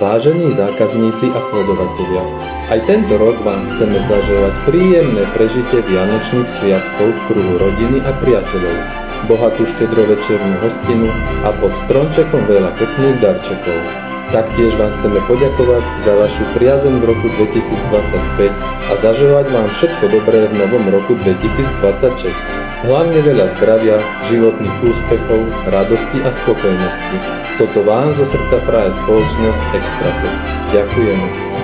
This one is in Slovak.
Vážení zákazníci a sledovatelia, aj tento rok vám chceme zaželať príjemné prežitie Vianočných sviatkov v kruhu rodiny a priateľov, bohatú štedrovečernú hostinu a pod stromčekom veľa pekných darčekov. Taktiež vám chceme poďakovať za vašu priazeň v roku 2025 a zaželať vám všetko dobré v novom roku 2026. Hlavne veľa zdravia, životných úspechov, radosti a spokojnosti. Toto vám zo srdca praje spoločnosť Extrapet. Ďakujeme.